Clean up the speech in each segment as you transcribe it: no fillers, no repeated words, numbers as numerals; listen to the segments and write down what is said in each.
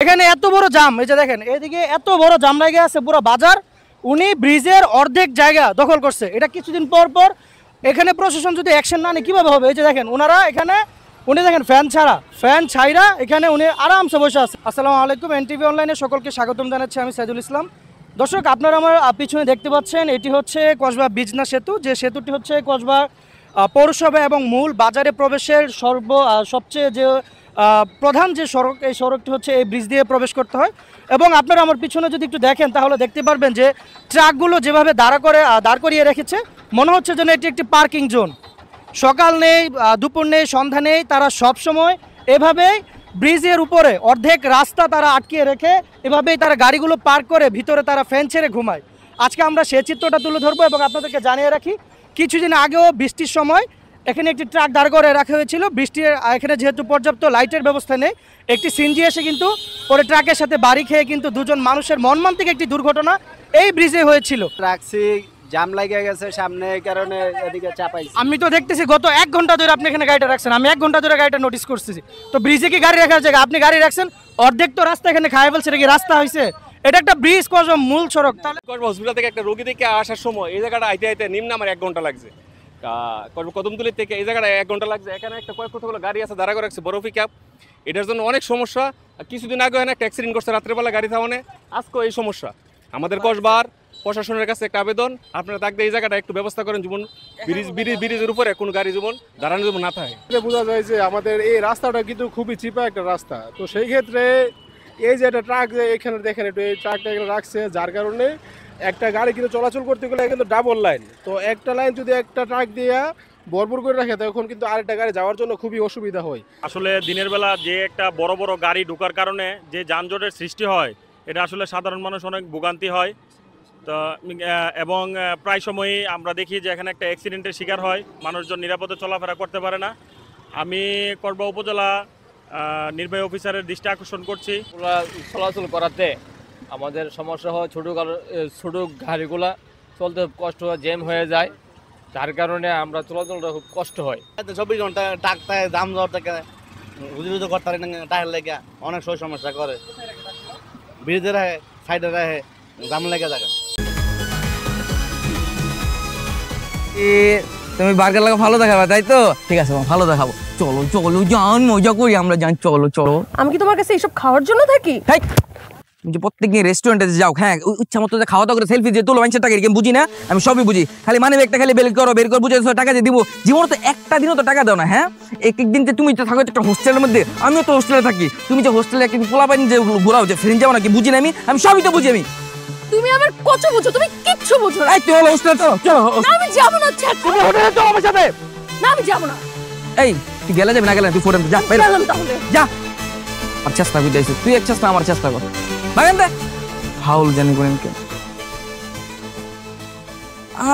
এখানে এত বড় জাম, এই যে দেখেন এইদিকে এত বড় জাম লাগে আছে পুরো বাজার। উনি ব্রিজের অর্ধেক জায়গা দখল করছে। এটা কিছুদিন পর পর এখানে প্রশাসন যদি অ্যাকশন না নেয় কীভাবে হবে? এই যে দেখেন ওনারা এখানে, উনি দেখেন ফ্যান ছাইরা এখানে উনি আরামসে বসে আছে। আসসালামু আলাইকুম, এনটিভি অনলাইনে সকলকে স্বাগতম জানাচ্ছি, আমি সাইদুল ইসলাম। দর্শক, আপনারা আমার পিছনে দেখতে পাচ্ছেন, এটি হচ্ছে কসবা বিজনা সেতু। যে সেতুটি হচ্ছে কসবা পৌরসভা এবং মূল বাজারে প্রবেশের সবচেয়ে যে প্রধান যে সড়ক, এই সড়কটি হচ্ছে এই ব্রিজ দিয়ে প্রবেশ করতে হয়। এবং আপনারা আমার পিছনে যদি একটু দেখেন তাহলে দেখতে পারবেন যে ট্রাকগুলো যেভাবে দাঁড় করিয়ে রেখেছে, মনে হচ্ছে যেন এটি একটি পার্কিং জোন। সকাল নেই, দুপুর নেই, সন্ধ্যা নেই, তারা সবসময় এভাবেই ব্রিজের উপরে অর্ধেক রাস্তা তারা আটকিয়ে রেখে এভাবেই তারা গাড়িগুলো পার্ক করে ভিতরে তারা ফ্যান ছেড়ে ঘুমায়। আজকে আমরা সেই চিত্রটা তুলে ধরবো এবং আপনাদেরকে জানিয়ে রাখি, কিছুদিন আগেও বৃষ্টির সময় এখানে একটি ট্রাক দাঁড় করে রাখা হয়েছিল। বৃষ্টির এখানে যেহেতু পর্যাপ্ত লাইটের ব্যবস্থা নেই, একটি সিএনজি এসে কিন্তু পরে ট্রাকের সাথে বাড়ি খেয়ে কিন্তু দুজন মানুষের মর্মান্তিক একটি দুর্ঘটনা এই ব্রিজে হয়েছিল। ট্রাক্সি জাম লাগিয়ে গেছে সামনে, এই কারণে এদিকে চাপাইছে। আমি তো দেখতেছি গত 1 ঘন্টা ধরে আপনি এখানে গাড়িটা রাখছেন, আমি 1 ঘন্টা ধরে গাড়িটা নোটিস করতেছি। তো ব্রিজে কি গাড়ি রাখার জায়গা? আপনি গাড়ি রাখছেন, অর্ধেক তো রাস্তা এখানে খায় ফেলছে। এটা কি রাস্তা হয়েছে? এটা একটা ব্রিজ, কসবা মূল সড়ক। তাহলে কসবা হসপিটাল থেকে একটা রোগী দেখে আসার সময় এই জায়গাটা আইতে আইতে নিম্ন আমার 1 ঘন্টা লাগছে। কদমতলী থেকে এই জায়গাটা 1 ঘন্টা লাগছে। এখানে একটা কতগুলো গাড়ি আছে দাঁড়া করে রাখছে, বড় পিকআপ। এটার জন্য অনেক সমস্যা। কিছুদিন আগে একটা অ্যাক্সিডেন্ট করছে রাত্রেবেলা গাড়ি থামানে, আজকেও এই সমস্যা। আমাদের কসবার প্রশাসনের কাছে একটা আবেদন, আপনারা থাকতে এই জায়গাটা একটু ব্যবস্থা করেন, যেমন ব্রিজের উপরে কোনো গাড়ি যেমন দাঁড়ানো যেমন না থাকে। বোঝা যায় যে আমাদের এই রাস্তাটা কিন্তু খুবই চিপা একটা রাস্তা। তো সেই ক্ষেত্রে এই যে একটা ট্রাক যে এখানে দেখেন একটু, এই ট্রাকটা এখানে রাখছে, যার কারণে একটা গাড়ি কিন্তু চলাচল করতে গেলে কিন্তু ডাবল লাইন। তো একটা লাইন যদি একটা ট্রাক দিয়ে বরবর করে রাখে তখন কিন্তু আরেকটা গাড়ি যাওয়ার জন্য খুবই অসুবিধা হয়। আসলে দিনের বেলা যে একটা বড় বড় গাড়ি ঢোকার কারণে যে যানজটের সৃষ্টি হয়, এটা আসলে সাধারণ মানুষ অনেক ভোগান্তি হয়। তো এবং প্রায় সময়ই আমরা দেখি যে এখানে একটা অ্যাক্সিডেন্টের শিকার হয়, মানুষজন নিরাপদে চলাফেরা করতে পারে না। আমি কসবা উপজেলা নির্বাহী অফিসারের দৃষ্টি আকর্ষণ করছি, চলাচল করাতে আমাদের সমস্যা হয়। ছোটো গাড়িগুলা চলতে কষ্ট হয়, জ্যাম হয়ে যায়, যার কারণে আমরা চলাচলটা খুব কষ্ট হয়। 24 ঘন্টা ট্রাকটায় দাম জ্বর থেকে রুজি করতে পারে না, টায়ার লেগে অনেক সমস্যা করে। ব্রিজে রাখে, সাইডে রাখে, দাম লেগে থাকে। তুমি বার্গার লাগা ভালো দেখাবে, তাই তো? ঠিক আছে, ভালো দেখাবো। চলো চলো জান, মজা করি আমরা, জান চলো চলো। আমি কি তোমার কাছে এইসব খাওয়ার জন্য থাকি? তুমি যে প্রত্যেকদিন রেস্টুরেন্টে যাও, হ্যাঁ ইচ্ছা মতো খাওয়া দাওয়া করে সেলফি দিয়ে তোলো, মানুষের টাকা আমি বুঝি না, আমি সবই বুঝি। খালি মানে একটা খালি বের করো বুঝে টাকা দিয়ে দিব, জীবনে তো একটা দিনও তো টাকা দাও না। হ্যাঁ, এক দিন যে তুমি থাকো একটা হোস্টেলের মধ্যে, আমিও তো হোস্টেলে থাকি। তুমি যে হোস্টেলে একদিন পোলা পাইনি যে ঘোরাও, যে ফ্রেন্ড যাবো নাকি, বুঝি না আমি সবই তো বুঝি। তুমি আমার কত বুঝো, তুমি কিচ্ছু বুঝো না। এই তুই হলো হোস্টেলে চলো চলো। না আমি যাব না, তুমি হোটেলে চলো আমার সাথে। না আমি যাব না। এই তুই গেলে যাবি না, গেলে তুই ফোরেন যা বাইরে তাহলে যা। আর চেষ্টা করতে আইছিস তুই, এক চেষ্টা আমার চেষ্টা কর, ভাগেন দে ফাউল জানি করেন কে।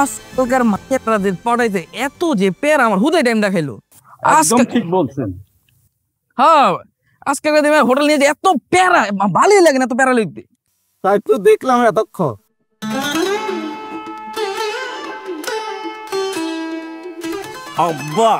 আজকালকার মাস্টারদের পড়াইতে এত যে পের আমার হুদাই টাইম দেখাইলো। একদম ঠিক বলছেন। হ্যাঁ, আজকালকার দিনে হোটেল নিয়ে যে এত প্যারা, ভালোই লাগে না এত প্যারা লইতে। তাই তো দেখলাম এতক্ষণ। আব্বা